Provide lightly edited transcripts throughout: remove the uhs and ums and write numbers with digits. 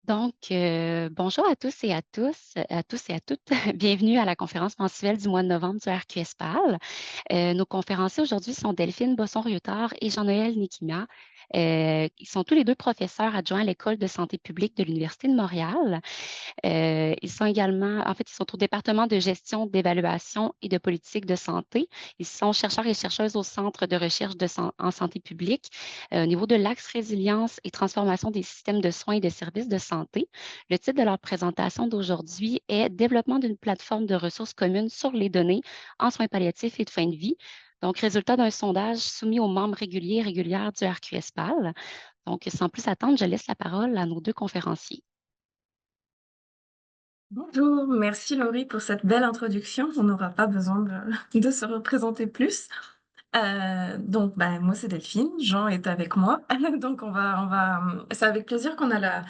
Bonjour à tous et à toutes. Bienvenue à la conférence mensuelle du mois de novembre du RQSPAL. Nos conférenciers aujourd'hui sont Delphine Bosson-Riotard et Jean-Noël Nikima. Ils sont tous les deux professeurs adjoints à l'École de santé publique de l'Université de Montréal. Ils sont également, en fait, ils sont au département de gestion, d'évaluation et de politique de santé. Ils sont chercheurs et chercheuses au Centre de recherche en santé publique au niveau de l'axe résilience et transformation des systèmes de soins et de services de santé. Le titre de leur présentation d'aujourd'hui est Développement d'une plateforme de ressources communes sur les données en soins palliatifs et de fin de vie. Donc, résultat d'un sondage soumis aux membres réguliers et régulières du RQSPAL. Donc, sans plus attendre, je laisse la parole à nos deux conférenciers. Bonjour, merci Laurie pour cette belle introduction. On n'aura pas besoin de se représenter plus. Moi c'est Delphine, Jean est avec moi. Donc c'est avec plaisir qu'on a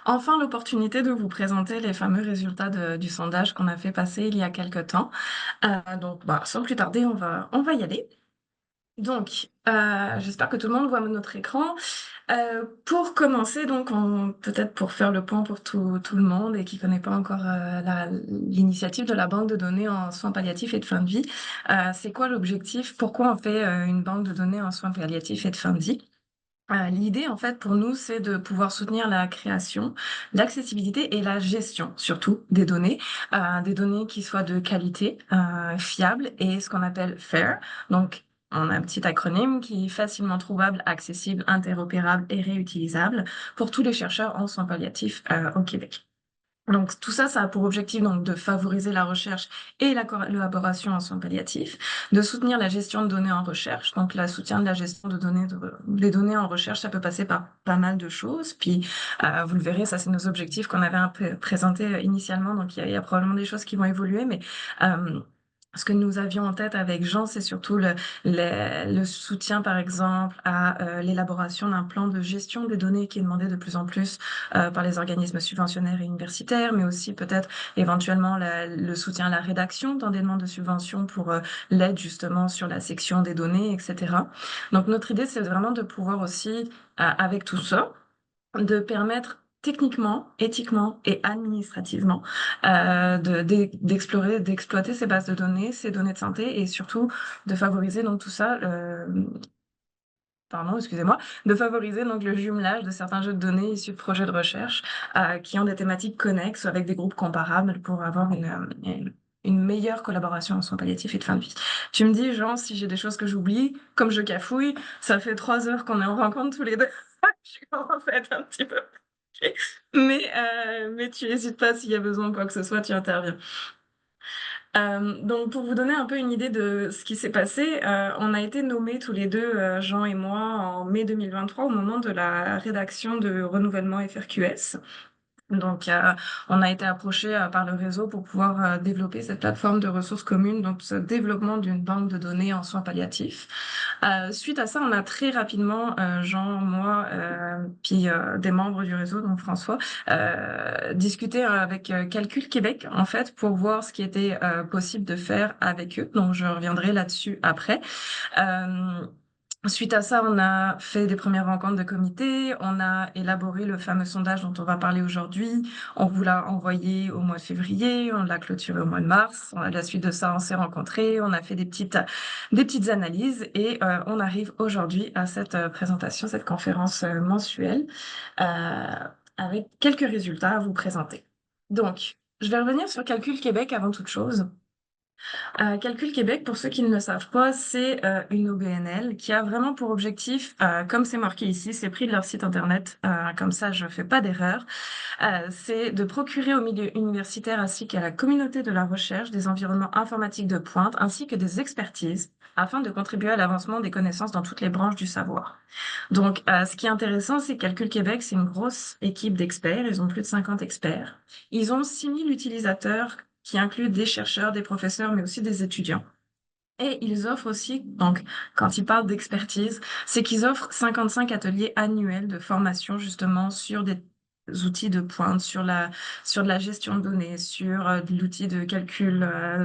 enfin l'opportunité de vous présenter les fameux résultats du sondage qu'on a fait passer il y a quelque temps. Sans plus tarder, on va y aller. J'espère que tout le monde voit notre écran. Pour commencer, peut-être pour faire le point pour tout le monde et qui connaît pas encore l'initiative de la banque de données en soins palliatifs et de fin de vie, c'est quoi l'objectif? Pourquoi on fait une banque de données en soins palliatifs et de fin de vie? L'idée, en fait, pour nous, c'est de pouvoir soutenir la création, l'accessibilité et la gestion, surtout, des données qui soient de qualité, fiables et ce qu'on appelle FAIR. Donc, on a un petit acronyme qui est facilement trouvable, accessible, interopérable et réutilisable pour tous les chercheurs en soins palliatifs au Québec. Donc tout ça, ça a pour objectif donc de favoriser la recherche et la collaboration en soins palliatifs, de soutenir la gestion de données en recherche. Donc le soutien de la gestion de données, des données en recherche, ça peut passer par pas mal de choses. Puis vous le verrez, ça c'est nos objectifs qu'on avait un peu présentés initialement. Donc il y a probablement des choses qui vont évoluer, mais ce que nous avions en tête avec Jean, c'est surtout le soutien, par exemple, à l'élaboration d'un plan de gestion des données qui est demandé de plus en plus par les organismes subventionnaires et universitaires, mais aussi peut-être éventuellement le soutien à la rédaction dans des demandes de subventions pour l'aide justement sur la section des données, etc. Donc notre idée, c'est vraiment de pouvoir aussi, avec tout ça, de permettre techniquement, éthiquement et administrativement d'exploiter ces bases de données, ces données de santé et surtout de favoriser donc tout ça, pardon, excusez-moi, de favoriser donc le jumelage de certains jeux de données issus de projets de recherche qui ont des thématiques connexes avec des groupes comparables pour avoir une meilleure collaboration en soins palliatifs et de fin de vie. Tu me dis, Jean, si j'ai des choses que j'oublie, comme je cafouille, ça fait 3 heures qu'on est en rencontre tous les deux. Je commence à être un petit peu fatiguée. Mais tu n'hésites pas s'il y a besoin de quoi que ce soit, tu interviens. Donc pour vous donner un peu une idée de ce qui s'est passé, on a été nommés tous les deux, Jean et moi, en mai 2023 au moment de la rédaction de Renouvellement FRQS. Donc, on a été approché par le réseau pour pouvoir développer cette plateforme de ressources communes, donc ce développement d'une banque de données en soins palliatifs. Suite à ça, on a très rapidement, Jean, moi, puis des membres du réseau, donc François, discuté avec Calcul Québec, en fait, pour voir ce qui était possible de faire avec eux. Donc, je reviendrai là-dessus après. Euh, Suite à ça, on a fait des premières rencontres de comité, on a élaboré le fameux sondage dont on va parler aujourd'hui, on vous l'a envoyé au mois de février, on l'a clôturé au mois de mars, à la suite de ça, on s'est rencontrés, on a fait des petites analyses et on arrive aujourd'hui à cette présentation, cette conférence mensuelle euh, avec quelques résultats à vous présenter. Donc, je vais revenir sur Calcul Québec avant toute chose. Calcul Québec, pour ceux qui ne le savent pas, c'est une OBNL qui a vraiment pour objectif, comme c'est marqué ici, c'est pris de leur site internet, comme ça je fais pas d'erreur, c'est de procurer au milieu universitaire ainsi qu'à la communauté de la recherche des environnements informatiques de pointe ainsi que des expertises afin de contribuer à l'avancement des connaissances dans toutes les branches du savoir. Donc, ce qui est intéressant, c'est que Calcul Québec, c'est une grosse équipe d'experts. Ils ont plus de 50 experts. Ils ont 6000 utilisateurs qui incluent des chercheurs, des professeurs, mais aussi des étudiants. Et ils offrent aussi, donc, quand ils parlent d'expertise, c'est qu'ils offrent 55 ateliers annuels de formation, justement, sur des outils de pointe sur de la gestion de données, sur de l'outil de calcul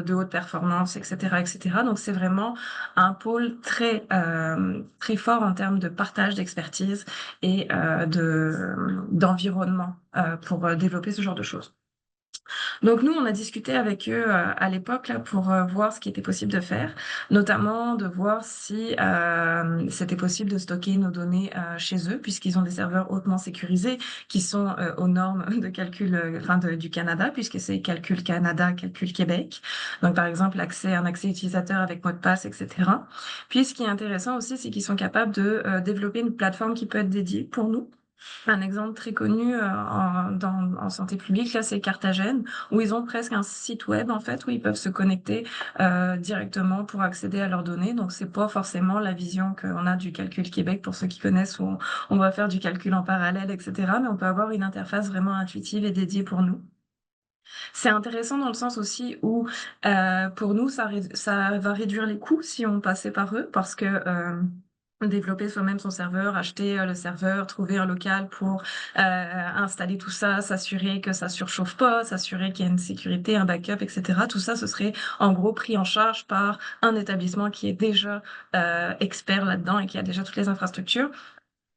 de haute performance, etc., etc. Donc c'est vraiment un pôle très fort en termes de partage d'expertise et d'environnement pour développer ce genre de choses. Donc nous, on a discuté avec eux à l'époque là pour voir ce qui était possible de faire, notamment de voir si c'était possible de stocker nos données chez eux, puisqu'ils ont des serveurs hautement sécurisés qui sont aux normes de calcul, du Canada, puisque c'est Calcul Canada, Calcul Québec. Donc par exemple, un accès utilisateur avec mot de passe, etc. Puis ce qui est intéressant aussi, c'est qu'ils sont capables de développer une plateforme qui peut être dédiée pour nous. Un exemple très connu en santé publique, là, c'est Carthagène, où ils ont presque un site web, en fait, où ils peuvent se connecter directement pour accéder à leurs données. Donc, c'est pas forcément la vision qu'on a du Calcul Québec, pour ceux qui connaissent, où on va faire du calcul en parallèle, etc. Mais on peut avoir une interface vraiment intuitive et dédiée pour nous. C'est intéressant dans le sens aussi où, pour nous, ça va réduire les coûts si on passait par eux, parce que développer soi-même son serveur, acheter le serveur, trouver un local pour installer tout ça, s'assurer que ça surchauffe pas, s'assurer qu'il y a une sécurité, un backup, etc. Tout ça, ce serait en gros pris en charge par un établissement qui est déjà expert là-dedans et qui a déjà toutes les infrastructures.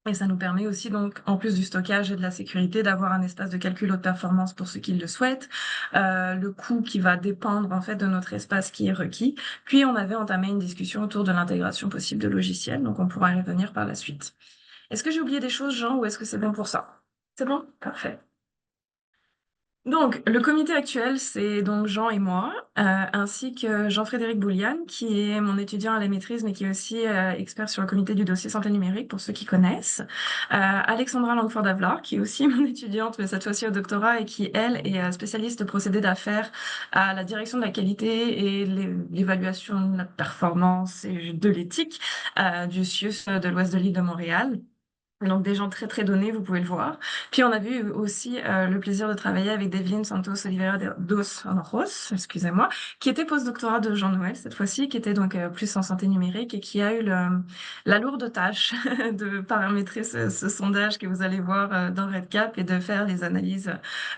Et ça nous permet aussi, donc, en plus du stockage et de la sécurité, d'avoir un espace de calcul haute performance pour ceux qui le souhaitent, le coût qui va dépendre, en fait, de notre espace qui est requis. Puis, on avait entamé une discussion autour de l'intégration possible de logiciels, donc on pourra y revenir par la suite. Est-ce que j'ai oublié des choses, Jean, ou est-ce que c'est bon pour ça? C'est bon? Parfait. Donc, le comité actuel, c'est donc Jean et moi, ainsi que Jean-Frédéric Bouliane, qui est mon étudiant à la maîtrise, mais qui est aussi expert sur le comité du dossier santé numérique, pour ceux qui connaissent. Alexandra Langford-Avlar, qui est aussi mon étudiante, mais cette fois-ci au doctorat, et qui, elle, est spécialiste de procédés d'affaires à la direction de la qualité et l'évaluation de la performance et de l'éthique du CIUS de l'Ouest de l'île de Montréal. Donc des gens très très donnés, vous pouvez le voir. Puis on a eu aussi le plaisir de travailler avec Devlin Santos Oliveira dos Anjos, excusez-moi, qui était postdoctorat de Jean-Noël cette fois-ci, qui était donc plus en santé numérique et qui a eu la lourde tâche de paramétrer ce sondage que vous allez voir dans RedCap et de faire les analyses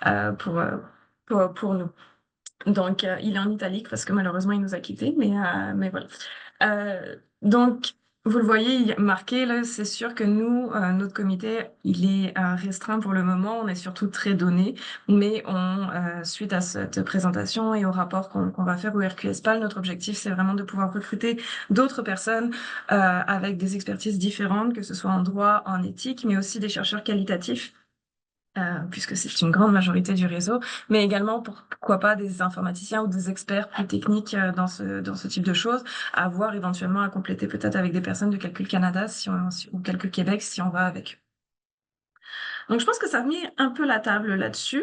euh, pour, euh, pour nous. Donc, il est en italique parce que malheureusement, il nous a quittés, mais voilà. Donc, vous le voyez il est marqué là, c'est sûr que nous, notre comité, il est restreint pour le moment. On est surtout très donné, mais suite à cette présentation et au rapport qu'on va faire au RQSPAL, notre objectif, c'est vraiment de pouvoir recruter d'autres personnes avec des expertises différentes, que ce soit en droit, en éthique, mais aussi des chercheurs qualitatifs puisque c'est une grande majorité du réseau, mais également, pourquoi pas, des informaticiens ou des experts plus techniques dans ce type de choses, à voir éventuellement à compléter peut-être avec des personnes de Calcul Canada ou Calcul Québec si on va avec eux. Donc je pense que ça a mis un peu la table là-dessus.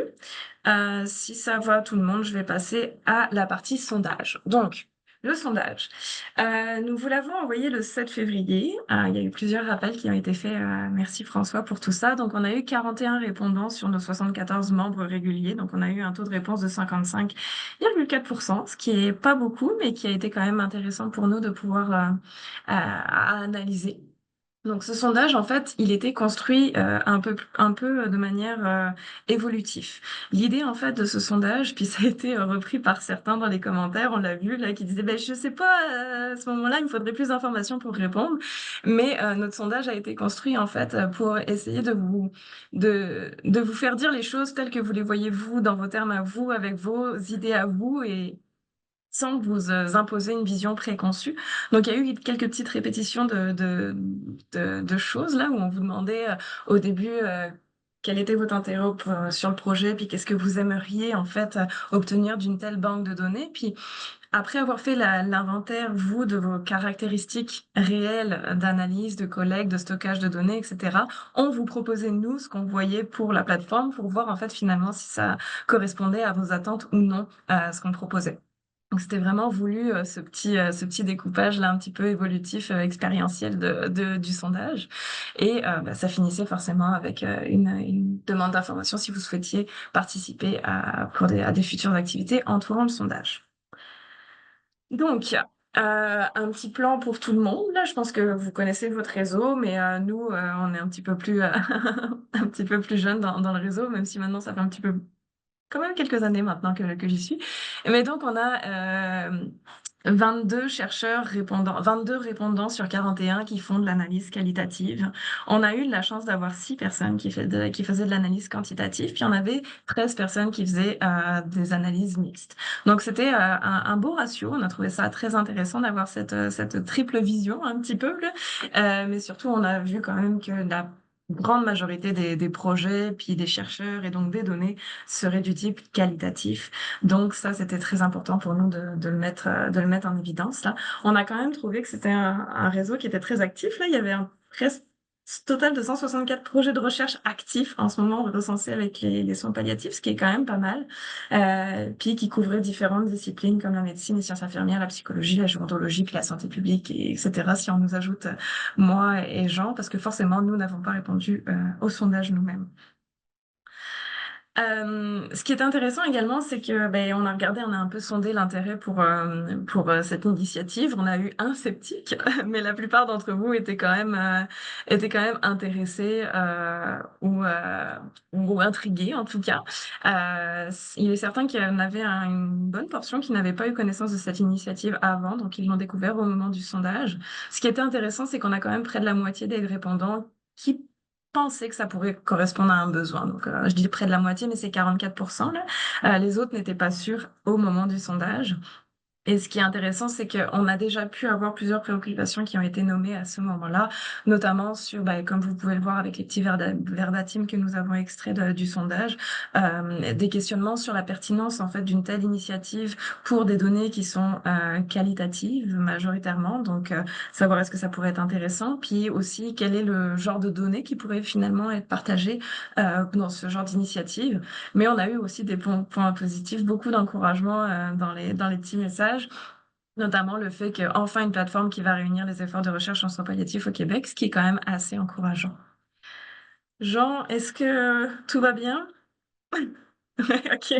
Si ça va tout le monde, je vais passer à la partie sondage. Donc, le sondage. Nous vous l'avons envoyé le 7 février. Il y a eu plusieurs rappels qui ont été faits. Merci François pour tout ça. Donc, on a eu 41 répondants sur nos 74 membres réguliers. Donc, on a eu un taux de réponse de 55,4%, ce qui est pas beaucoup, mais qui a été quand même intéressant pour nous de pouvoir à analyser. Donc ce sondage, en fait, il était construit un peu de manière évolutive. L'idée, en fait, de ce sondage, puis ça a été repris par certains dans les commentaires, on l'a vu, là, qui disaient, ben, je sais pas, à ce moment-là, il me faudrait plus d'informations pour répondre. Mais notre sondage a été construit, en fait, pour essayer de vous faire dire les choses telles que vous les voyez, vous, dans vos termes à vous, avec vos idées à vous, et sans vous imposer une vision préconçue. Donc, il y a eu quelques petites répétitions de choses là où on vous demandait au début quel était votre intérêt sur le projet, puis qu'est-ce que vous aimeriez en fait obtenir d'une telle banque de données. Puis après avoir fait l'inventaire, vous, de vos caractéristiques réelles d'analyse, de collecte, de stockage de données, etc., on vous proposait, nous, ce qu'on voyait pour la plateforme pour voir en fait finalement si ça correspondait à vos attentes ou non à ce qu'on proposait. Donc c'était vraiment voulu ce petit découpage là un petit peu évolutif, expérientiel du sondage. Et ça finissait forcément avec une demande d'information si vous souhaitiez participer à des futures activités entourant le sondage. Donc, Un petit plan pour tout le monde, là. Je pense que vous connaissez votre réseau, mais nous, on est un petit peu plus, un petit peu plus jeunes dans le réseau, même si maintenant ça fait un petit peu quand même quelques années maintenant que j'y suis. Mais donc on a, 22 chercheurs répondants 22 répondants sur 41 qui font de l'analyse qualitative. On a eu la chance d'avoir 6 personnes qui faisaient de l'analyse quantitative, puis on avait 13 personnes qui faisaient, des analyses mixtes. Donc c'était, un beau ratio. On a trouvé ça très intéressant d'avoir cette triple vision un petit peu là. Mais surtout on a vu quand même que la grande majorité des projets, puis des chercheurs et donc des données serait du type qualitatif. Donc ça, c'était très important pour nous de le mettre en évidence là. On a quand même trouvé que c'était un réseau qui était très actif là. Il y avait un presque total de 164 projets de recherche actifs en ce moment recensés avec les soins palliatifs, ce qui est quand même pas mal. Puis qui couvrait différentes disciplines comme la médecine, les sciences infirmières, la psychologie, la gérontologie, puis la santé publique, etc. Si on nous ajoute moi et Jean, parce que forcément, nous n'avons pas répondu au sondage nous-mêmes. Ce qui est intéressant également, c'est que ben, on a regardé, on a un peu sondé l'intérêt pour cette initiative. On a eu un sceptique, mais la plupart d'entre vous étaient quand même intéressés ou intrigués en tout cas. Il est certain qu'il y en avait une bonne portion qui n'avait pas eu connaissance de cette initiative avant, donc ils l'ont découvert au moment du sondage. Ce qui était intéressant, c'est qu'on a quand même près de la moitié des répondants qui pensaient que ça pourrait correspondre à un besoin. Donc, je dis près de la moitié, mais c'est 44% là. Les autres n'étaient pas sûrs au moment du sondage. Et ce qui est intéressant, c'est qu'on a déjà pu avoir plusieurs préoccupations qui ont été nommées à ce moment-là, notamment sur, bah, comme vous pouvez le voir avec les petits verbatim que nous avons extraits du sondage, des questionnements sur la pertinence en fait d'une telle initiative pour des données qui sont qualitatives majoritairement. Donc, savoir est-ce que ça pourrait être intéressant, puis aussi quel est le genre de données qui pourrait finalement être partagé dans ce genre d'initiative. Mais on a eu aussi des points positifs, beaucoup d'encouragement dans les petits messages, notamment le fait qu'enfin une plateforme qui va réunir les efforts de recherche en soins palliatifs au Québec, ce qui est quand même assez encourageant. Jean, est-ce que tout va bien? Ok,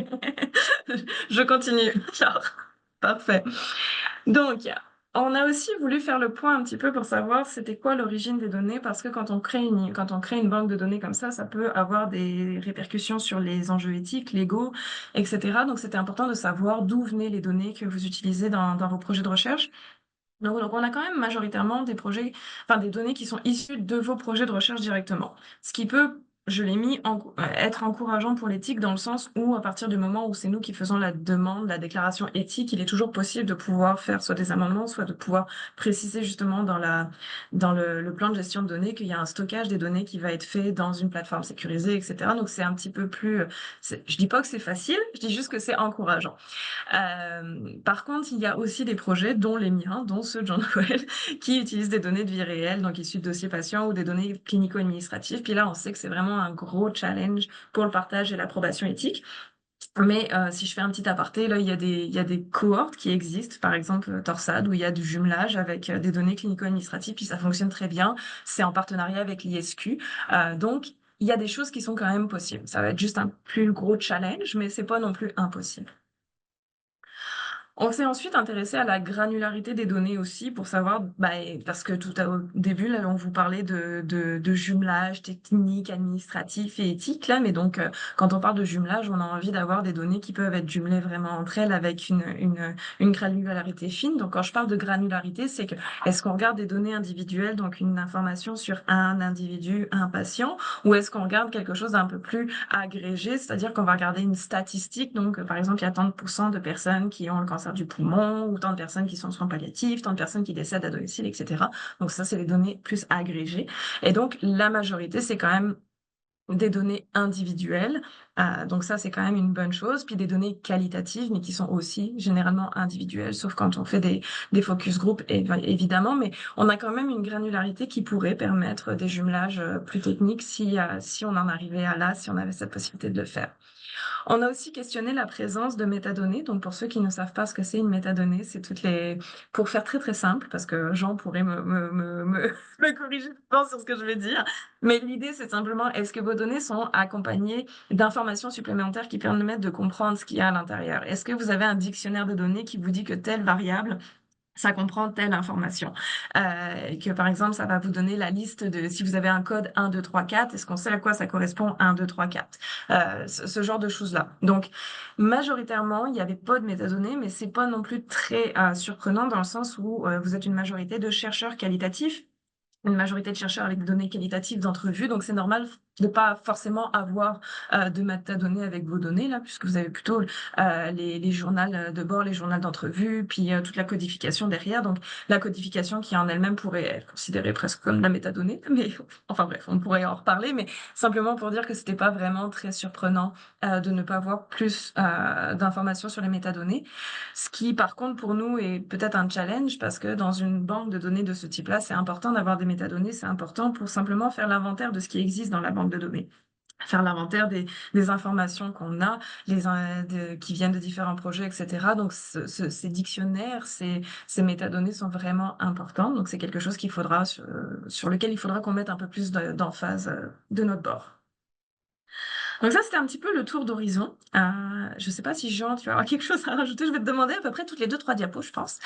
je continue. Alors, parfait. Donc, on a aussi voulu faire le point un petit peu pour savoir c'était quoi l'origine des données, parce que quand on crée une banque de données comme ça peut avoir des répercussions sur les enjeux éthiques, légaux, etc. Donc, c'était important de savoir d'où venaient les données que vous utilisez dans vos projets de recherche. Donc, on a quand même majoritairement des projets, enfin des données qui sont issues de vos projets de recherche directement. Ce qui peut, je l'ai mis, être encourageant pour l'éthique dans le sens où, à partir du moment où c'est nous qui faisons la demande, la déclaration éthique, il est toujours possible de pouvoir faire soit des amendements, soit de pouvoir préciser justement dans le plan de gestion de données qu'il y a un stockage des données qui va être fait dans une plateforme sécurisée, etc. Donc, c'est un petit peu plus, je dis pas que c'est facile, je dis juste que c'est encourageant. Par contre, il y a aussi des projets, dont les miens, dont ceux de Jean-Noël, qui utilisent des données de vie réelle, donc issues de dossiers patients ou des données clinico-administratives. Puis là, on sait que c'est vraiment un gros challenge pour le partage et l'approbation éthique. Mais si je fais un petit aparté, là, il y a des cohortes qui existent, par exemple Torsade, où il y a du jumelage avec des données clinico-administratives, puis ça fonctionne très bien. C'est en partenariat avec l'ISQ. Donc, il y a des choses qui sont quand même possibles. Ça va être juste un plus gros challenge, mais c'est pas non plus impossible. On s'est ensuite intéressé à la granularité des données aussi pour savoir, bah, parce que tout au début, là, on vous parlait de jumelage technique, administratif et éthique, là, mais donc, quand on parle de jumelage, on a envie d'avoir des données qui peuvent être jumelées vraiment entre elles avec une granularité fine. Donc, quand je parle de granularité, c'est que, est-ce qu'on regarde des données individuelles, donc une information sur un individu, un patient, ou est-ce qu'on regarde quelque chose d'un peu plus agrégé, c'est-à-dire qu'on va regarder une statistique, donc, par exemple, il y a tant de pourcents de personnes qui ont le cancer du poumon, ou tant de personnes qui sont en soins palliatifs, tant de personnes qui décèdent à domicile, etc. Donc ça, c'est les données plus agrégées. Et donc, la majorité, c'est quand même des données individuelles. Donc ça, c'est quand même une bonne chose. Puis des données qualitatives, mais qui sont aussi généralement individuelles, sauf quand on fait des focus group, évidemment. Mais on a quand même une granularité qui pourrait permettre des jumelages plus techniques si on en arrivait à là, si on avait cette possibilité de le faire. On a aussi questionné la présence de métadonnées. Donc, pour ceux qui ne savent pas ce que c'est une métadonnée, c'est toutes les... Pour faire très, très simple, parce que Jean pourrait me corriger je pense, sur ce que je vais dire. Mais l'idée, c'est simplement, est-ce que vos données sont accompagnées d'informations supplémentaires qui permettent de comprendre ce qu'il y a à l'intérieur? Est-ce que vous avez un dictionnaire de données qui vous dit que telle variable ça comprend telle information. Que par exemple, ça va vous donner la liste de si vous avez un code 1, 2, 3, 4, est-ce qu'on sait à quoi ça correspond 1, 2, 3, 4? Ce genre de choses-là. Donc, majoritairement, il n'y avait pas de métadonnées, mais c'est pas non plus très surprenant dans le sens où vous êtes une majorité de chercheurs qualitatifs, une majorité de chercheurs avec des données qualitatives d'entrevue, donc c'est normal de pas forcément avoir de métadonnées avec vos données là, puisque vous avez plutôt les journaux de bord, les journaux d'entrevue, puis toute la codification derrière. Donc la codification qui en elle-même pourrait être considérée presque comme de la métadonnée, mais enfin bref, on pourrait en reparler, mais simplement pour dire que c'était pas vraiment très surprenant de ne pas avoir plus d'informations sur les métadonnées. Ce qui, par contre, pour nous est peut-être un challenge parce que dans une banque de données de ce type-là, c'est important d'avoir des métadonnées, c'est important pour simplement faire l'inventaire de ce qui existe dans la banque de données. Faire l'inventaire des informations qu'on a, qui viennent de différents projets, etc. Donc, ces dictionnaires, ces métadonnées sont vraiment importants. Donc, c'est quelque chose sur lequel il faudra qu'on mette un peu plus d'emphase de notre bord. Donc ça, c'était un petit peu le tour d'horizon. Je ne sais pas si Jean, tu vas avoir quelque chose à rajouter. Je vais te demander à peu près toutes les 2-3 diapos, je pense.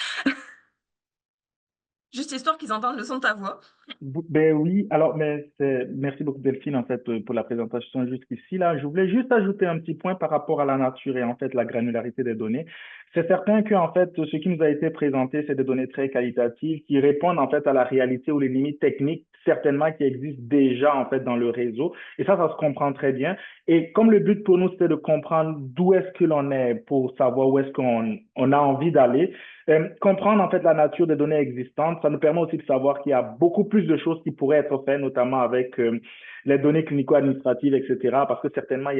Juste histoire qu'ils entendent le son de ta voix. Ben oui, alors merci beaucoup Delphine en fait pour la présentation jusqu'ici là. Je voulais juste ajouter un petit point par rapport à la nature et en fait la granularité des données. C'est certain que en fait ce qui nous a été présenté, c'est des données très qualitatives qui répondent en fait à la réalité ou les limites techniques certainement qui existent déjà en fait dans le réseau et ça se comprend très bien. Et comme le but pour nous c'était de comprendre d'où est-ce que l'on est pour savoir où est-ce qu'on a envie d'aller. Comprendre en fait la nature des données existantes, ça nous permet aussi de savoir qu'il y a beaucoup plus de choses qui pourraient être faites, notamment avec les données clinico-administratives, etc. Parce que certainement, il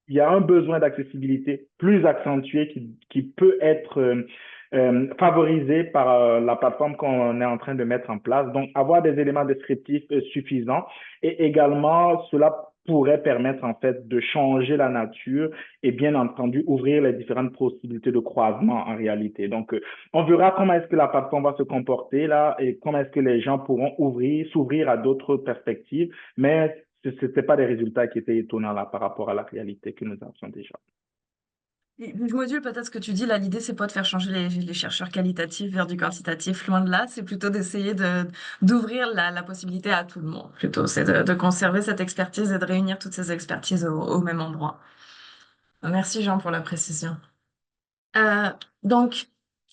y a un besoin d'accessibilité plus accentué qui peut être favorisé par la plateforme qu'on est en train de mettre en place. Donc, avoir des éléments descriptifs suffisants et également, cela pourrait permettre en fait de changer la nature et bien entendu ouvrir les différentes possibilités de croisement en réalité. Donc, on verra comment est-ce que la plateforme va se comporter là et comment est-ce que les gens pourront s'ouvrir à d'autres perspectives, mais ce n'était pas des résultats qui étaient étonnants là par rapport à la réalité que nous avions déjà. Je module peut-être ce que tu dis. Là, l'idée, c'est pas de faire changer les chercheurs qualitatifs vers du quantitatif. Loin de là, c'est plutôt d'essayer d'ouvrir la possibilité à tout le monde. Plutôt, c'est de conserver cette expertise et de réunir toutes ces expertises au même endroit. Merci, Jean, pour la précision. Euh, donc,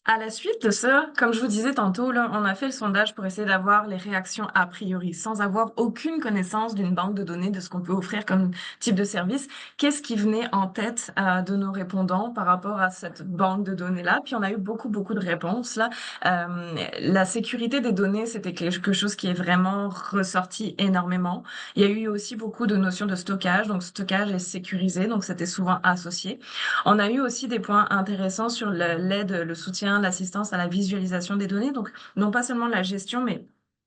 à la suite de ça, comme je vous disais tantôt, là, on a fait le sondage pour essayer d'avoir les réactions a priori, sans avoir aucune connaissance d'une banque de données, de ce qu'on peut offrir comme type de service. Qu'est-ce qui venait en tête de nos répondants par rapport à cette banque de données-là? Puis on a eu beaucoup, beaucoup de réponses là. La sécurité des données, c'était quelque chose qui est vraiment ressorti énormément. Il y a eu aussi beaucoup de notions de stockage, donc stockage est sécurisé, donc c'était souvent associé. On a eu aussi des points intéressants sur l'aide, le soutien, l'assistance à la visualisation des données. Donc, non pas seulement la gestion, mais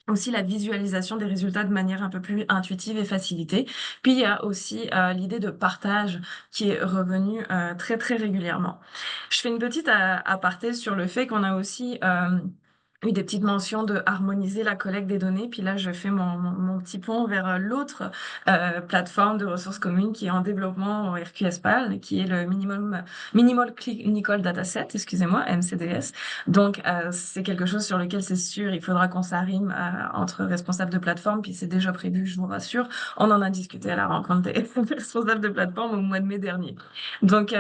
aussi la visualisation des résultats de manière un peu plus intuitive et facilitée. Puis, il y a aussi l'idée de partage qui est revenue très, très régulièrement. Je fais une petite aparté sur le fait qu'on a aussi eu des petites mentions de harmoniser la collecte des données. Puis là, je fais mon petit pont vers l'autre plateforme de ressources communes qui est en développement au RQSPAL, qui est le Minimal Clinical Dataset, excusez-moi, MCDS. Donc, c'est quelque chose sur lequel c'est sûr, il faudra qu'on s'arrime entre responsables de plateforme, puis c'est déjà prévu, je vous rassure. On en a discuté à la rencontre des responsables de plateforme au mois de mai dernier. Donc,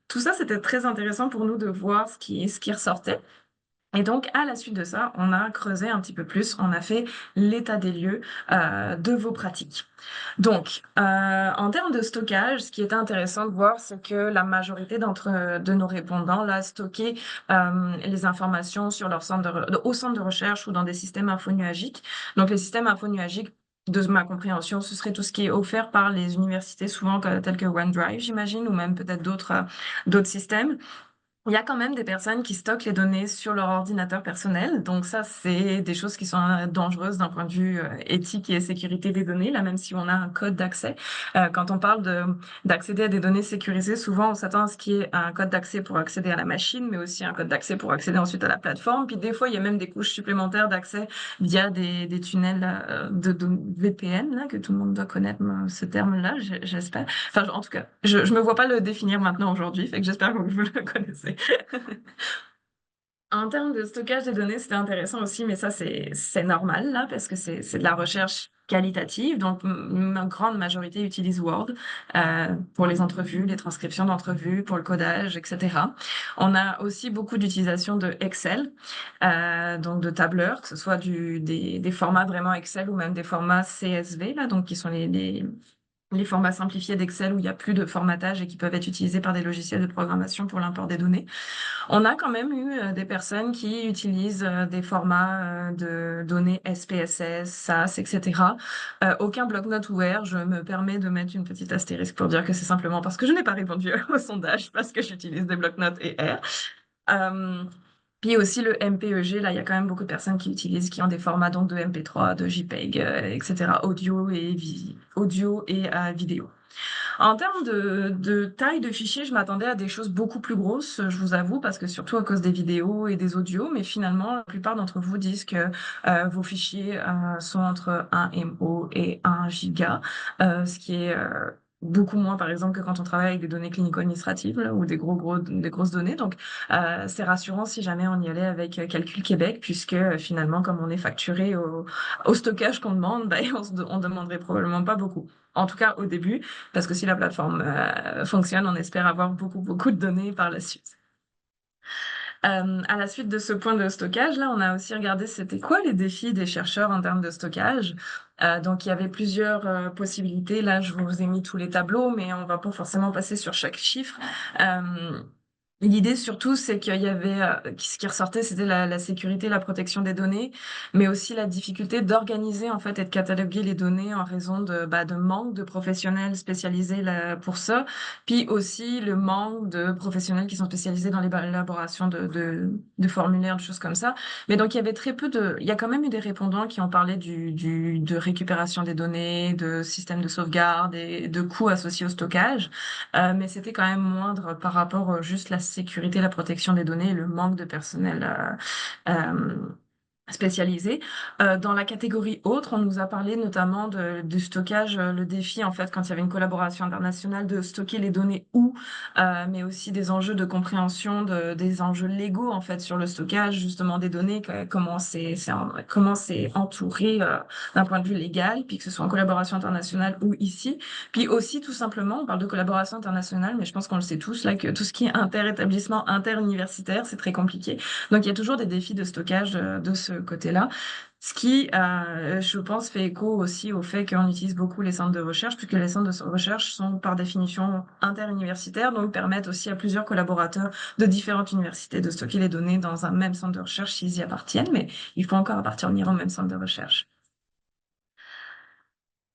tout ça, c'était très intéressant pour nous de voir ce qui ressortait. Et donc, à la suite de ça, on a creusé un petit peu plus, on a fait l'état des lieux de vos pratiques. Donc, en termes de stockage, ce qui était intéressant de voir, c'est que la majorité de nos répondants là stockaient les informations sur leur au centre de recherche ou dans des systèmes infonuagiques. Donc, les systèmes infonuagiques, de ma compréhension, ce serait tout ce qui est offert par les universités, souvent tels que OneDrive, j'imagine, ou même peut-être d'autres systèmes. Il y a quand même des personnes qui stockent les données sur leur ordinateur personnel. Donc ça, c'est des choses qui sont dangereuses d'un point de vue éthique et sécurité des données, là, même si on a un code d'accès. Quand on parle d'accéder à des données sécurisées, souvent, on s'attend à ce qu'il y ait un code d'accès pour accéder à la machine, mais aussi un code d'accès pour accéder ensuite à la plateforme. Puis des fois, il y a même des couches supplémentaires d'accès via des tunnels de VPN, là, que tout le monde doit connaître ce terme-là, j'espère. Enfin, en tout cas, je me vois pas le définir maintenant aujourd'hui, fait que j'espère que vous le connaissez. En termes de stockage des données, c'était intéressant aussi, mais ça, c'est normal, là, parce que c'est de la recherche qualitative. Donc, une grande majorité utilise Word pour les entrevues, les transcriptions d'entrevues, pour le codage, etc. On a aussi beaucoup d'utilisation de Excel, donc de tableurs, que ce soit des formats vraiment Excel ou même des formats CSV, là, donc qui sont les formats simplifiés d'Excel où il y a plus de formatage et qui peuvent être utilisés par des logiciels de programmation pour l'import des données. On a quand même eu des personnes qui utilisent des formats de données SPSS, SAS, etc. Aucun bloc-notes ouvert. Je me permets de mettre une petite astérisque pour dire que c'est simplement parce que je n'ai pas répondu au sondage, parce que j'utilise des bloc-notes et R. Euh, Puis aussi le MPEG, là, il y a quand même beaucoup de personnes qui utilisent, qui ont des formats donc de MP3, de JPEG, etc., audio et vidéo. En termes de taille de fichier, je m'attendais à des choses beaucoup plus grosses, je vous avoue, parce que surtout à cause des vidéos et des audios, mais finalement, la plupart d'entre vous disent que vos fichiers sont entre 1 MO et 1 giga, ce qui est beaucoup moins, par exemple, que quand on travaille avec des données clinico-administratives là, ou des grosses données. Donc, c'est rassurant si jamais on y allait avec Calcul Québec, puisque finalement, comme on est facturé au stockage qu'on demande, ben, on demanderait probablement pas beaucoup. En tout cas, au début, parce que si la plateforme fonctionne, on espère avoir beaucoup de données par la suite. À la suite de ce point de stockage, là, on a aussi regardé c'était quoi les défis des chercheurs en termes de stockage. Donc, il y avait plusieurs possibilités. Là, je vous ai mis tous les tableaux, mais on va pas forcément passer sur chaque chiffre. L'idée surtout, c'est qu'il y avait ce qui ressortait, c'était la sécurité, la protection des données, mais aussi la difficulté d'organiser en fait et de cataloguer les données en raison de manque de professionnels spécialisés là, pour ça, puis aussi le manque de professionnels qui sont spécialisés dans l'élaboration de formulaires, de choses comme ça. Mais donc il y avait il y a quand même eu des répondants qui ont parlé de récupération des données, de système de sauvegarde et de coûts associés au stockage. Mais c'était quand même moindre par rapport juste la sécurité, la protection des données et le manque de personnel spécialisé. Dans la catégorie autre, on nous a parlé notamment du stockage, le défi en fait quand il y avait une collaboration internationale de stocker les données où, mais aussi des enjeux de compréhension des enjeux légaux en fait sur le stockage justement des données, comment c'est entouré d'un point de vue légal, puis que ce soit en collaboration internationale ou ici. Puis aussi tout simplement, on parle de collaboration internationale, mais je pense qu'on le sait tous là que tout ce qui est inter-établissement, inter-universitaire, c'est très compliqué. Donc il y a toujours des défis de stockage de ce côté-là. Ce qui, je pense, fait écho aussi au fait qu'on utilise beaucoup les centres de recherche, puisque les centres de recherche sont par définition interuniversitaires, donc permettent aussi à plusieurs collaborateurs de différentes universités de stocker les données dans un même centre de recherche s'ils y appartiennent, mais il faut encore appartenir au même centre de recherche.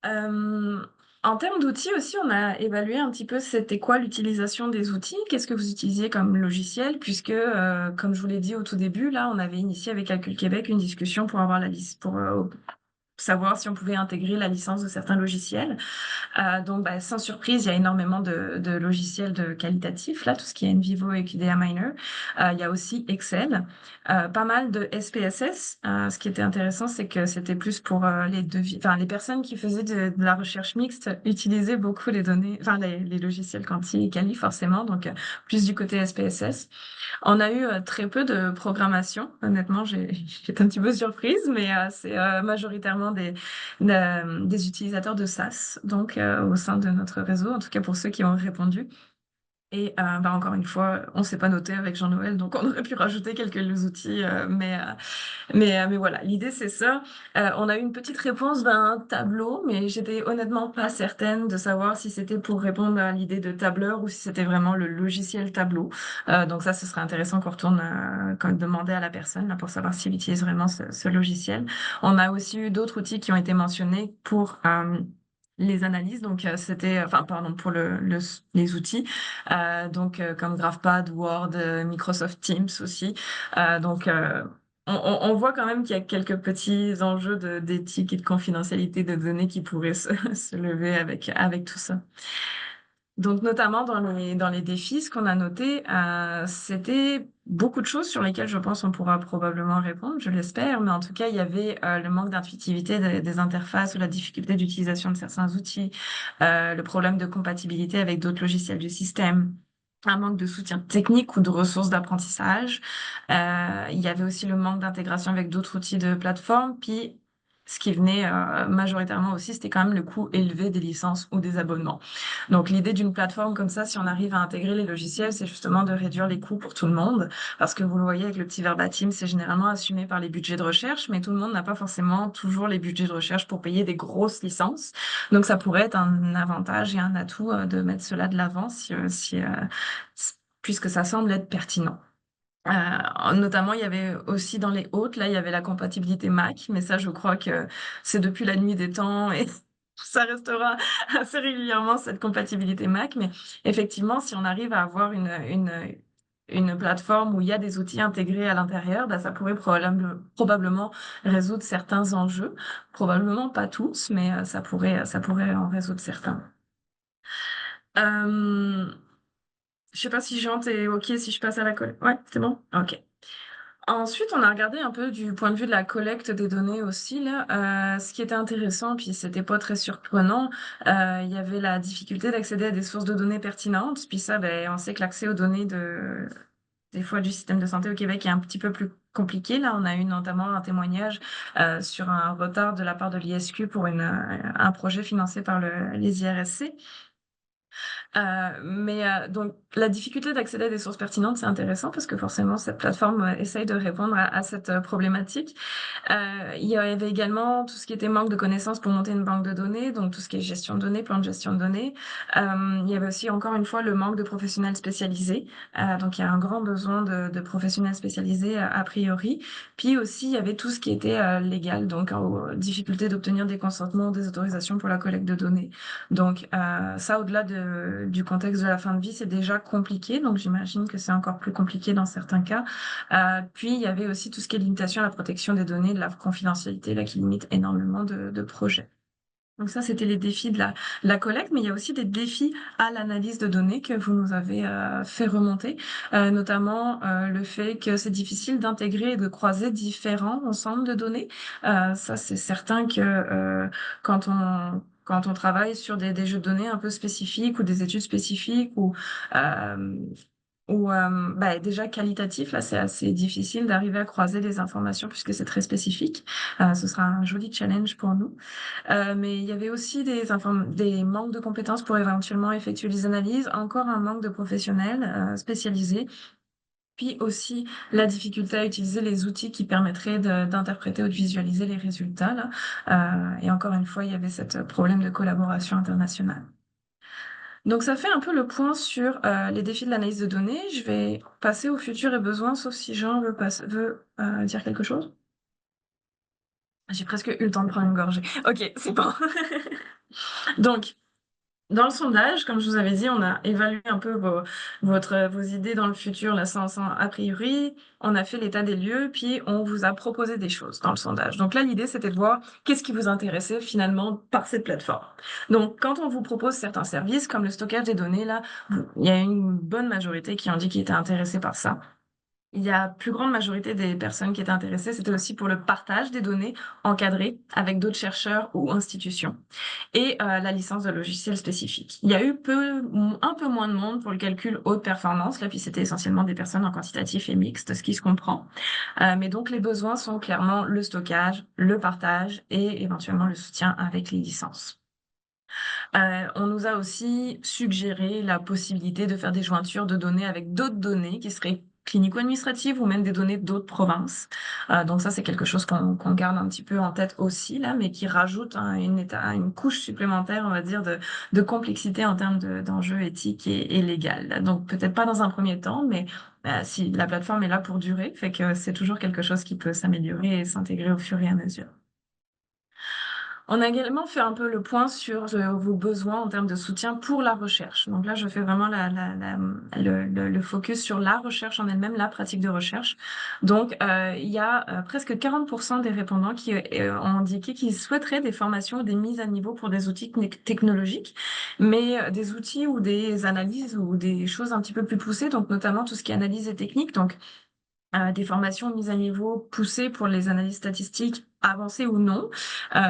Euh, En termes d'outils aussi, on a évalué un petit peu c'était quoi l'utilisation des outils, qu'est-ce que vous utilisiez comme logiciel, puisque comme je vous l'ai dit au tout début, là, on avait initié avec Calcul Québec une discussion pour avoir la liste, pour savoir si on pouvait intégrer la licence de certains logiciels. Donc, sans surprise, il y a énormément de logiciels de qualitatifs, là, tout ce qui est NVivo et QDA Miner. Il y a aussi Excel, pas mal de SPSS. Ce qui était intéressant, c'est que c'était plus pour les personnes qui faisaient de la recherche mixte utilisaient beaucoup les données, les logiciels quanti et quali, forcément, donc plus du côté SPSS. On a eu très peu de programmation. Honnêtement, j'étais un petit peu surprise, mais c'est majoritairement des utilisateurs de SAS, donc au sein de notre réseau, en tout cas pour ceux qui ont répondu. Et encore une fois, on ne s'est pas noté avec Jean-Noël, donc on aurait pu rajouter quelques outils, mais voilà, l'idée c'est ça. On a eu une petite réponse d'un tableau, mais j'étais honnêtement pas certaine de savoir si c'était pour répondre à l'idée de tableur ou si c'était vraiment le logiciel tableau. Donc ça, ce serait intéressant qu'on retourne quand demander à la personne là, pour savoir s'il utilise vraiment ce logiciel. On a aussi eu d'autres outils qui ont été mentionnés pour les analyses, donc pour les outils, comme GraphPad, Word, Microsoft Teams aussi. On voit quand même qu'il y a quelques petits enjeux d'éthique et de confidentialité de données qui pourraient se lever avec tout ça. Donc, notamment dans les défis, ce qu'on a noté, c'était beaucoup de choses sur lesquelles je pense on pourra probablement répondre, je l'espère, mais en tout cas, il y avait le manque d'intuitivité des interfaces ou la difficulté d'utilisation de certains outils, le problème de compatibilité avec d'autres logiciels du système, un manque de soutien technique ou de ressources d'apprentissage. Il y avait aussi le manque d'intégration avec d'autres outils de plateforme. Puis, ce qui venait majoritairement aussi, c'était quand même le coût élevé des licences ou des abonnements. Donc, l'idée d'une plateforme comme ça, si on arrive à intégrer les logiciels, c'est justement de réduire les coûts pour tout le monde. Parce que vous le voyez avec le petit verbatim, c'est généralement assumé par les budgets de recherche, mais tout le monde n'a pas forcément toujours les budgets de recherche pour payer des grosses licences. Donc, ça pourrait être un avantage et un atout de mettre cela de l'avant puisque ça semble être pertinent. Notamment, il y avait aussi dans les hautes, là, il y avait la compatibilité Mac, mais ça, je crois que c'est depuis la nuit des temps et ça restera assez régulièrement cette compatibilité Mac. Mais effectivement, si on arrive à avoir une plateforme où il y a des outils intégrés à l'intérieur, bah, ça pourrait probablement résoudre certains enjeux. Probablement pas tous, mais ça pourrait en résoudre certains. Euh, je sais pas si Jean, t'es OK si je passe à la collecte. Ouais, c'est bon? OK. Ensuite, on a regardé un peu du point de vue de la collecte des données aussi, là. Ce qui était intéressant, puis c'était pas très surprenant, il y avait la difficulté d'accéder à des sources de données pertinentes. Puis ça, ben, on sait que l'accès aux données des fois du système de santé au Québec est un petit peu plus compliqué. Là, on a eu notamment un témoignage sur un retard de la part de l'ISQ pour un projet financé par les IRSC. Donc la difficulté d'accéder à des sources pertinentes, c'est intéressant parce que forcément cette plateforme essaye de répondre à cette problématique. Il y avait également tout ce qui était manque de connaissances pour monter une banque de données, donc tout ce qui est gestion de données, plan de gestion de données. Il y avait aussi encore une fois le manque de professionnels spécialisés. Donc il y a un grand besoin de professionnels spécialisés a priori. Puis aussi il y avait tout ce qui était légal, donc difficulté d'obtenir des consentements, des autorisations pour la collecte de données. Donc ça, au-delà du contexte de la fin de vie, c'est déjà compliqué. Donc j'imagine que c'est encore plus compliqué dans certains cas. Puis il y avait aussi tout ce qui est limitation à la protection des données, de la confidentialité, là, qui limite énormément de projets. Donc ça, c'était les défis de la collecte, mais il y a aussi des défis à l'analyse de données que vous nous avez fait remonter, notamment le fait que c'est difficile d'intégrer et de croiser différents ensembles de données. Ça, c'est certain que quand on travaille sur des jeux de données un peu spécifiques ou des études spécifiques euh, déjà qualitatif, là, c'est assez difficile d'arriver à croiser les informations puisque c'est très spécifique. Ce sera un joli challenge pour nous. Mais il y avait aussi des manques de compétences pour éventuellement effectuer les analyses, encore un manque de professionnels spécialisés, puis aussi la difficulté à utiliser les outils qui permettraient d'interpréter ou de visualiser les résultats, là. Et encore une fois, il y avait ce problème de collaboration internationale. Donc ça fait un peu le point sur les défis de l'analyse de données. Je vais passer au futur et besoin, sauf si Jean veut dire quelque chose. J'ai presque eu le temps de prendre une gorgée. Ok, c'est bon. Donc, dans le sondage, comme je vous avais dit, on a évalué un peu vos idées dans le futur, là, sans a priori. On a fait l'état des lieux, puis on vous a proposé des choses dans le sondage. Donc là, l'idée, c'était de voir qu'est-ce qui vous intéressait finalement par cette plateforme. Donc, quand on vous propose certains services, comme le stockage des données, là, il y a une bonne majorité qui ont dit qu'ils étaient intéressés par ça. Il y a plus grande majorité des personnes qui étaient intéressées, c'était aussi pour le partage des données encadrées avec d'autres chercheurs ou institutions et la licence de logiciel spécifique. Il y a eu un peu moins de monde pour le calcul haute performance, là, puis c'était essentiellement des personnes en quantitatif et mixte, ce qui se comprend. Mais donc les besoins sont clairement le stockage, le partage et éventuellement le soutien avec les licences. On nous a aussi suggéré la possibilité de faire des jointures de données avec d'autres données qui seraient clinico-administratives ou même des données d'autres provinces. Donc ça, c'est quelque chose qu'on garde un petit peu en tête aussi, là, mais qui rajoute une couche supplémentaire, on va dire, de complexité en termes d'enjeux éthiques et légaux. Donc peut-être pas dans un premier temps, mais si la plateforme est là pour durer, fait que c'est toujours quelque chose qui peut s'améliorer et s'intégrer au fur et à mesure. On a également fait un peu le point sur vos besoins en termes de soutien pour la recherche. Donc là, je fais vraiment le focus sur la recherche en elle-même, la pratique de recherche. Donc, il y a presque 40% des répondants qui ont indiqué qu'ils souhaiteraient des formations ou des mises à niveau pour des outils technologiques, mais des outils ou des analyses ou des choses un petit peu plus poussées, donc notamment tout ce qui est analyse et technique. Donc, des formations mises à niveau poussées pour les analyses statistiques avancées ou non,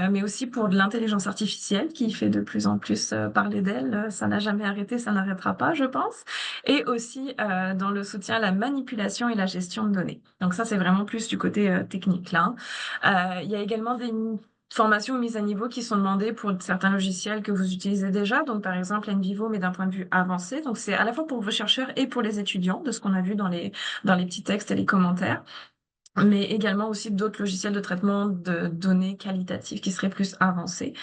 mais aussi pour de l'intelligence artificielle qui fait de plus en plus parler d'elle. Ça n'a jamais arrêté, ça n'arrêtera pas, je pense. Et aussi dans le soutien à la manipulation et la gestion de données. Donc ça, c'est vraiment plus du côté technique là. Il y a également des formations mises à niveau qui sont demandées pour certains logiciels que vous utilisez déjà. Donc par exemple NVivo, mais d'un point de vue avancé. Donc c'est à la fois pour vos chercheurs et pour les étudiants, de ce qu'on a vu dans les petits textes et les commentaires, mais également aussi d'autres logiciels de traitement de données qualitatives qui seraient plus avancés.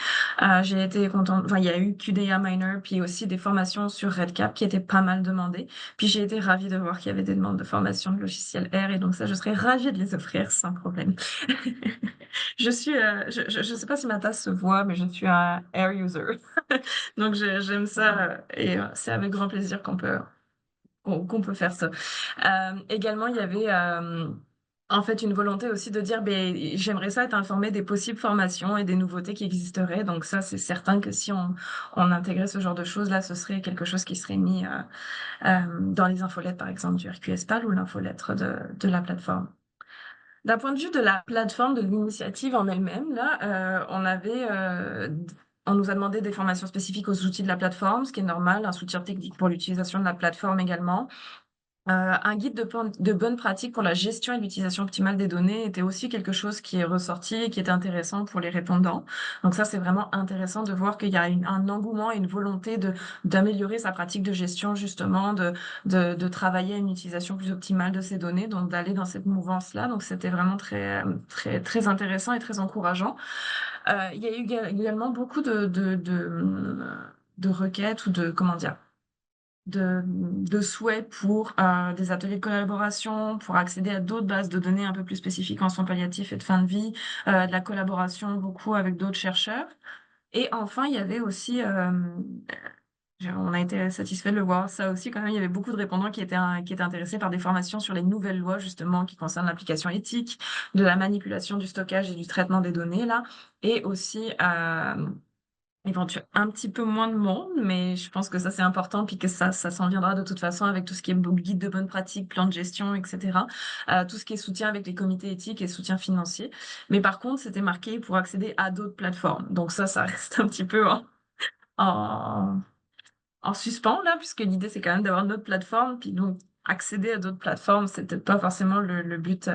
J'ai été contente, enfin, il y a eu QDA Miner, puis aussi des formations sur RedCap qui étaient pas mal demandées. Puis j'ai été ravie de voir qu'il y avait des demandes de formation de logiciels R, et donc ça, je serais ravie de les offrir sans problème. Je sais pas si ma tasse se voit, mais je suis un R user. Donc j'aime ça, et c'est avec grand plaisir qu'on peut faire ça. Également, il y avait en fait une volonté aussi de dire, ben, j'aimerais ça être informé des possibles formations et des nouveautés qui existeraient. Donc ça, c'est certain que si on intégrait ce genre de choses-là, ce serait quelque chose qui serait mis dans les infolettes, par exemple, du RQSPAL ou l'infolettre de la plateforme. D'un point de vue de la plateforme, de l'initiative en elle-même, là, on nous a demandé des formations spécifiques aux outils de la plateforme, ce qui est normal, un soutien technique pour l'utilisation de la plateforme également. Un guide de bonnes pratiques pour la gestion et l'utilisation optimale des données était aussi quelque chose qui est ressorti et qui était intéressant pour les répondants. Donc ça, c'est vraiment intéressant de voir qu'il y a un engouement et une volonté d'améliorer sa pratique de gestion, justement, de travailler à une utilisation plus optimale de ces données, donc d'aller dans cette mouvance-là. Donc c'était vraiment très, très, très intéressant et très encourageant. Il y a eu également beaucoup de requêtes ou comment dire, de souhaits pour des ateliers de collaboration, pour accéder à d'autres bases de données un peu plus spécifiques en soins palliatifs et de fin de vie, de la collaboration beaucoup avec d'autres chercheurs. Et enfin, il y avait aussi, on a été satisfait de le voir, ça aussi quand même, il y avait beaucoup de répondants qui étaient intéressés par des formations sur les nouvelles lois justement qui concernent l'application éthique, de la manipulation du stockage et du traitement des données là, et aussi éventuellement un petit peu moins de monde, mais je pense que ça c'est important, puis que ça s'en viendra de toute façon avec tout ce qui est guide de bonne pratique, plan de gestion, etc. Tout ce qui est soutien avec les comités éthiques et soutien financier. Mais par contre, c'était marqué pour accéder à d'autres plateformes. Donc ça reste un petit peu en, en suspens là, puisque l'idée c'est quand même d'avoir notre plateforme, puis donc accéder à d'autres plateformes, c'est peut-être pas forcément le but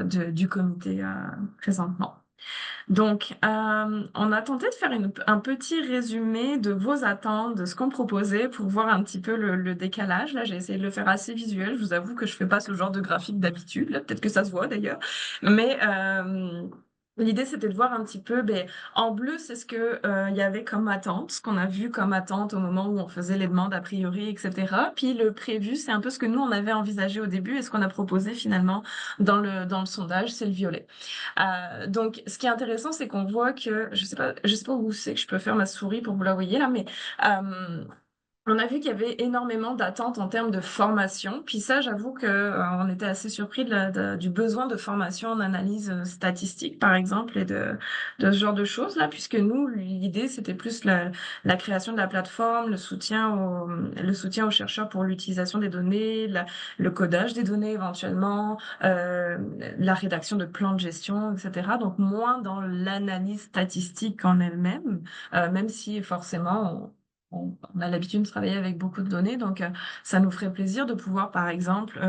du comité présentement. Donc, on a tenté de faire un petit résumé de vos attentes, de ce qu'on proposait pour voir un petit peu le décalage. Là, j'ai essayé de le faire assez visuel. Je vous avoue que je fais pas ce genre de graphique d'habitude. Là, peut-être que ça se voit d'ailleurs. Mais l'idée, c'était de voir un petit peu, ben, en bleu, c'est ce que il y avait comme attente, ce qu'on a vu comme attente au moment où on faisait les demandes a priori, etc. Puis le prévu, c'est un peu ce que nous, on avait envisagé au début et ce qu'on a proposé finalement dans le sondage, c'est le violet. Donc, ce qui est intéressant, c'est qu'on voit que, je sais pas où c'est que je peux faire ma souris pour vous la voyez là, mais on a vu qu'il y avait énormément d'attentes en termes de formation. Puis ça, j'avoue que on était assez surpris du besoin de formation en analyse statistique, par exemple, et de ce genre de choses là, puisque nous, l'idée, c'était plus la création de la plateforme, le soutien aux chercheurs pour l'utilisation des données, le codage des données éventuellement, la rédaction de plans de gestion, etc. Donc moins dans l'analyse statistique en elle-même, même si forcément on a l'habitude de travailler avec beaucoup de données, donc ça nous ferait plaisir de pouvoir, par exemple,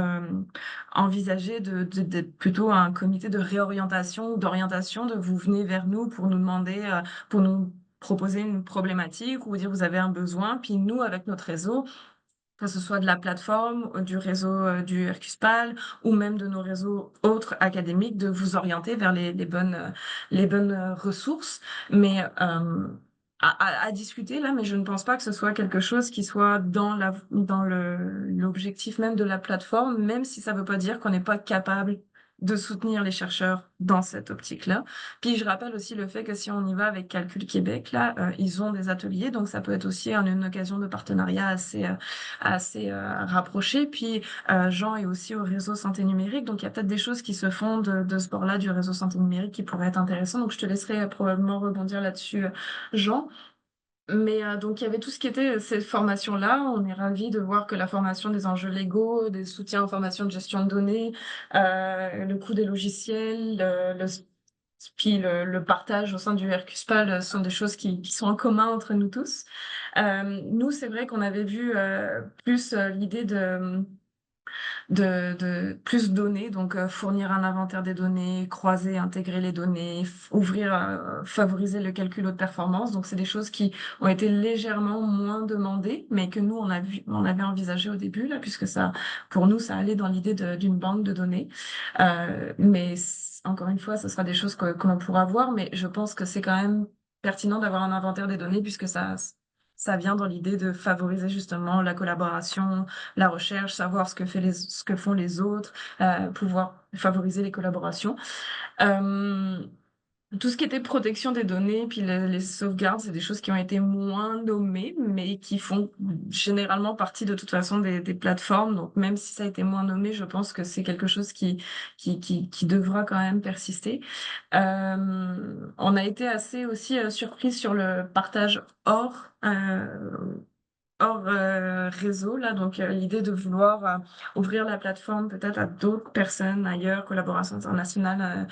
envisager d'être plutôt un comité de réorientation ou d'orientation, de vous venez vers nous pour nous demander, pour nous proposer une problématique ou dire vous avez un besoin, puis nous, avec notre réseau, que ce soit de la plateforme, du réseau du RQSPAL ou même de nos réseaux autres académiques, de vous orienter vers les bonnes ressources. Mais à discuter là, mais je ne pense pas que ce soit quelque chose qui soit dans l'objectif même de la plateforme, même si ça ne veut pas dire qu'on n'est pas capable de soutenir les chercheurs dans cette optique-là. Puis je rappelle aussi le fait que si on y va avec Calcul Québec, là, ils ont des ateliers, donc ça peut être aussi une occasion de partenariat assez rapproché. Puis Jean est aussi au réseau santé numérique, donc il y a peut-être des choses qui se font de ce bord-là du réseau santé numérique qui pourraient être intéressantes. Donc je te laisserai probablement rebondir là-dessus, Jean. Mais donc il y avait tout ce qui était cette formation-là. On est ravis de voir que la formation des enjeux légaux, des soutiens aux formations de gestion de données, le coût des logiciels, puis le partage au sein du RQSPAL sont des choses qui sont en commun entre nous tous. Nous, c'est vrai qu'on avait vu plus l'idée de plus donner, donc fournir un inventaire des données, croiser, intégrer les données, ouvrir, favoriser le calcul haute performance. Donc, c'est des choses qui ont été légèrement moins demandées, mais que nous, on avait envisagé au début, là, puisque ça, pour nous, ça allait dans l'idée d'une banque de données. Mais encore une fois, ce sera des choses que l'on pourra voir, mais je pense que c'est quand même pertinent d'avoir un inventaire des données puisque ça vient dans l'idée de favoriser justement la collaboration, la recherche, savoir ce que font les autres, pouvoir favoriser les collaborations. Euh, tout ce qui était protection des données, puis les sauvegardes, c'est des choses qui ont été moins nommées, mais qui font généralement partie de toute façon des plateformes. Donc même si ça a été moins nommé, je pense que c'est quelque chose qui devra quand même persister. On a été assez aussi surpris sur le partage hors réseau, là, donc l'idée de vouloir ouvrir la plateforme peut-être à d'autres personnes ailleurs, collaboration internationale,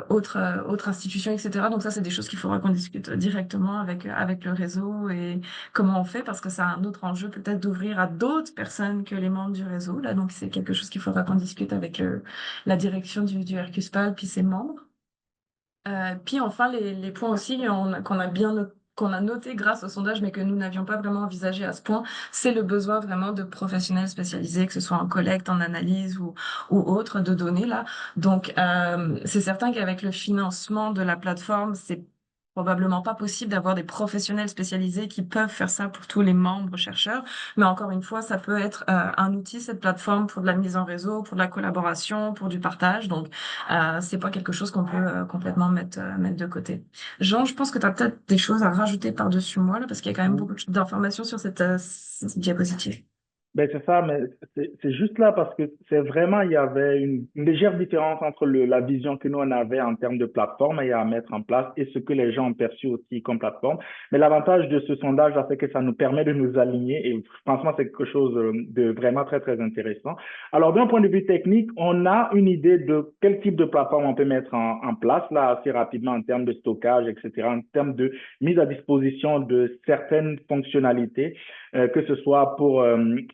autres institutions, etc. Donc ça, c'est des choses qu'il faudra qu'on discute directement avec le réseau et comment on fait, parce que ça a un autre enjeu peut-être d'ouvrir à d'autres personnes que les membres du réseau, là. Donc c'est quelque chose qu'il faudra qu'on discute avec la direction du RQSPAL puis ses membres. Puis enfin, les points aussi qu'on a noté grâce au sondage, mais que nous n'avions pas vraiment envisagé à ce point, c'est le besoin vraiment de professionnels spécialisés, que ce soit en collecte, en analyse ou autre de données là. Donc, c'est certain qu'avec le financement de la plateforme, c'est probablement pas possible d'avoir des professionnels spécialisés qui peuvent faire ça pour tous les membres chercheurs. Mais encore une fois, ça peut être un outil, cette plateforme, pour de la mise en réseau, pour de la collaboration, pour du partage. Donc, c'est pas quelque chose qu'on peut complètement mettre de côté. Jean, je pense que tu as peut-être des choses à rajouter par-dessus moi, là, parce qu'il y a quand même beaucoup d'informations sur cette diapositive. Ben c'est ça, mais c'est juste là parce que c'est vraiment, il y avait une légère différence entre la vision que nous on avait en termes de plateforme à mettre en place et ce que les gens ont perçu aussi comme plateforme. Mais l'avantage de ce sondage, là, c'est que ça nous permet de nous aligner et franchement, c'est quelque chose de vraiment très, très intéressant. Alors, d'un point de vue technique, on a une idée de quel type de plateforme on peut mettre en place là assez rapidement en termes de stockage, etc., en termes de mise à disposition de certaines fonctionnalités que ce soit pour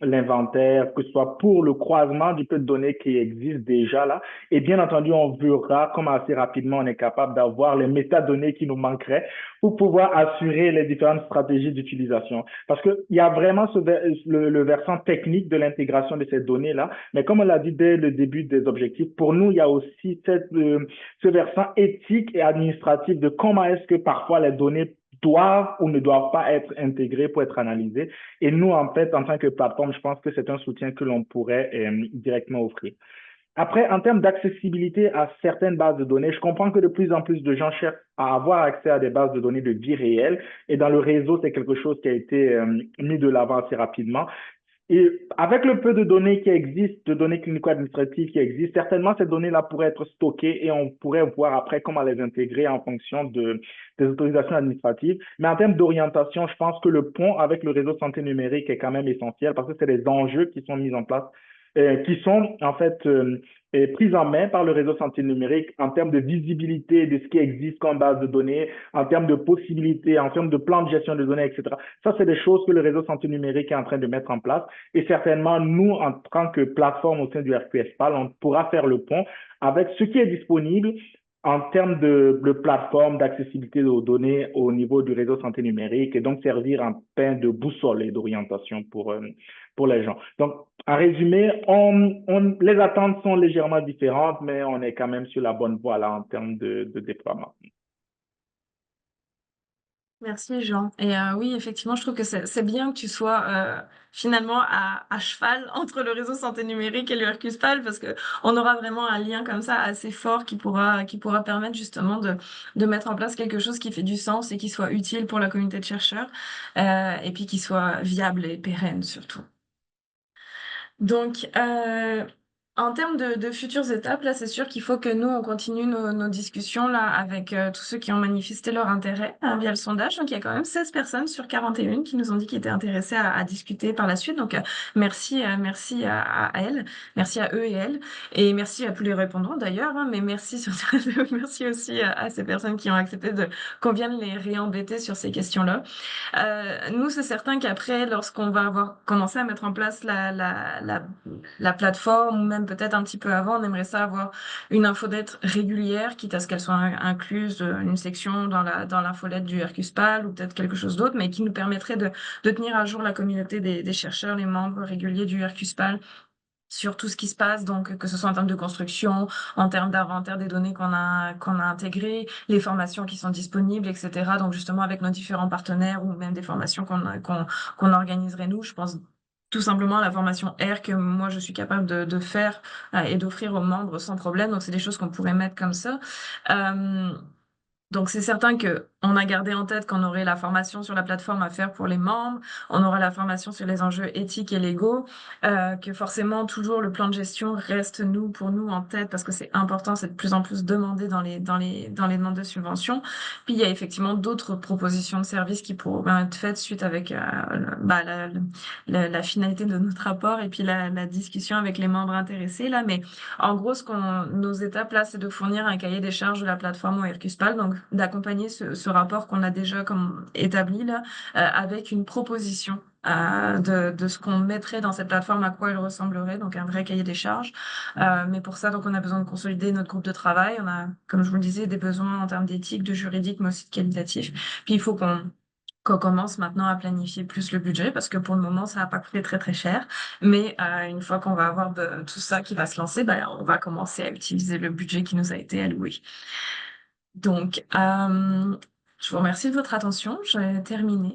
l'inventaire, que ce soit pour le croisement du peu de données qui existe déjà là. Et bien entendu, on verra comment assez rapidement on est capable d'avoir les métadonnées qui nous manqueraient pour pouvoir assurer les différentes stratégies d'utilisation. Parce qu'il y a vraiment le versant technique de l'intégration de ces données-là, mais comme on l'a dit dès le début des objectifs, pour nous, il y a aussi ce versant éthique et administratif de comment est-ce que parfois les données doivent ou ne doivent pas être intégrées pour être analysées. Et nous, en fait, en tant que plateforme, je pense que c'est un soutien que l'on pourrait directement offrir. Après, en termes d'accessibilité à certaines bases de données, je comprends que de plus en plus de gens cherchent à avoir accès à des bases de données de vie réelle. Et dans le réseau, c'est quelque chose qui a été mis de l'avant assez rapidement. Et avec le peu de données qui existent, de données clinico-administratives qui existent, certainement ces données-là pourraient être stockées et on pourrait voir après comment les intégrer en fonction des autorisations administratives. Mais en termes d'orientation, je pense que le pont avec le réseau santé numérique est quand même essentiel parce que c'est des enjeux qui sont mis en place, qui sont en fait prises en main par le réseau santé numérique en termes de visibilité de ce qui existe comme base de données, en termes de possibilités, en termes de plan de gestion de données, etc. Ça, c'est des choses que le réseau santé numérique est en train de mettre en place. Et certainement, nous, en tant que plateforme au sein du RQSPAL, on pourra faire le pont avec ce qui est disponible en termes de plateforme d'accessibilité aux données au niveau du réseau santé numérique et donc servir en pain de boussole et d'orientation pour les gens. Donc, en résumé, les attentes sont légèrement différentes, mais on est quand même sur la bonne voie là en termes de déploiement. Merci Jean. Et oui, effectivement, je trouve que c'est bien que tu sois finalement à cheval entre le réseau santé numérique et le RQSPAL parce que on aura vraiment un lien comme ça assez fort qui pourra permettre justement de mettre en place quelque chose qui fait du sens et qui soit utile pour la communauté de chercheurs et puis qui soit viable et pérenne surtout. Donc, En termes de futures étapes, là, c'est sûr qu'il faut que nous, on continue nos discussions là avec tous ceux qui ont manifesté leur intérêt via le sondage. Donc, il y a quand même 16 personnes sur 41 qui nous ont dit qu'ils étaient intéressés à discuter par la suite. Donc, merci à elles, merci à eux et elles, et merci à tous les répondants d'ailleurs, mais merci surtout, merci aussi à ces personnes qui ont accepté qu'on vienne les réembêter sur ces questions-là. Nous, c'est certain qu'après, lorsqu'on va avoir commencé à mettre en place la plateforme, ou même peut-être un petit peu avant, on aimerait ça avoir une infolette régulière, quitte à ce qu'elle soit incluse une section dans l'infolette du Hercuspal ou peut-être quelque chose d'autre, mais qui nous permettrait de tenir à jour la communauté des chercheurs, les membres réguliers du Hercuspal sur tout ce qui se passe, donc que ce soit en termes de construction, en termes d'inventaire des données qu'on a intégrées, les formations qui sont disponibles, etc. Donc justement avec nos différents partenaires ou même des formations qu'on organiserait nous, je pense tout simplement à la formation R que moi je suis capable de faire et d'offrir aux membres sans problème. Donc c'est des choses qu'on pourrait mettre comme ça. Donc c'est certain que on a gardé en tête qu'on aurait la formation sur la plateforme à faire pour les membres, on aura la formation sur les enjeux éthiques et légaux, que forcément toujours le plan de gestion reste pour nous en tête parce que c'est important, c'est de plus en plus demandé dans les demandes de subventions. Puis il y a effectivement d'autres propositions de services qui pourraient être faites suite avec la finalité de notre rapport et puis la discussion avec les membres intéressés là. Mais en gros, nos étapes là, c'est de fournir un cahier des charges de la plateforme au Hercuspal, donc d'accompagner ce rapport qu'on a déjà comme établi là, avec une proposition de ce qu'on mettrait dans cette plateforme, à quoi elle ressemblerait, donc un vrai cahier des charges. Mais pour ça, donc on a besoin de consolider notre groupe de travail. On a, comme je vous le disais, des besoins en termes d'éthique, de juridique, mais aussi de qualitatif. Puis il faut qu'on commence maintenant à planifier plus le budget parce que pour le moment, ça n'a pas coûté très très cher. Mais une fois qu'on va avoir tout ça qui va se lancer, ben, on va commencer à utiliser le budget qui nous a été alloué. Donc, je vous remercie de votre attention. J'ai terminé.